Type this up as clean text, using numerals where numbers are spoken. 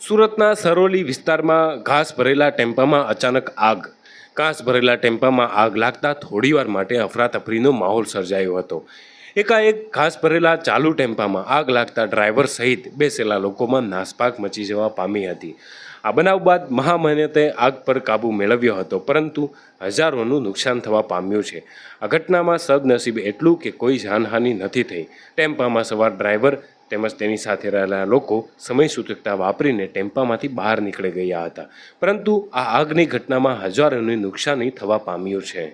સુરતના સરોલી વિસ્તારમાં ઘાસ ભરેલા ટેમ્પામાં અચાનક આગ. ઘાસ ભરેલા ટેમ્પામાં આગ લાગતા થોડીવાર માટે અફરાતફરીનો માહોલ સર્જાયો હતો. એકાએક ઘાસ ભરેલા ચાલુ ટેમ્પામાં આગ લાગતા ડ્રાઈવર સહિત બેસેલા લોકોમાં નાસભાગ મચી જવા પામી હતી. આ બનાવ બાદ મહામહેનતે આગ પર કાબૂ મેળવ્યો હતો, પરંતુ હજારોનું નુકસાન થવા પામ્યું છે. આ ઘટનામાં સદનસીબ એટલું કે કોઈ જાનહાનિ નથી થઈ. ટેમ્પામાં સવાર ડ્રાઈવર તેમજ તેની સાથે રહેલા લોકો સમય સૂચકતા વાપરીને ટેમ્પામાંથી બહાર નીકળી ગયા હતા, પરંતુ આ આગની ઘટનામાં હજારોની નુકસાની થવા પામ્યું છે.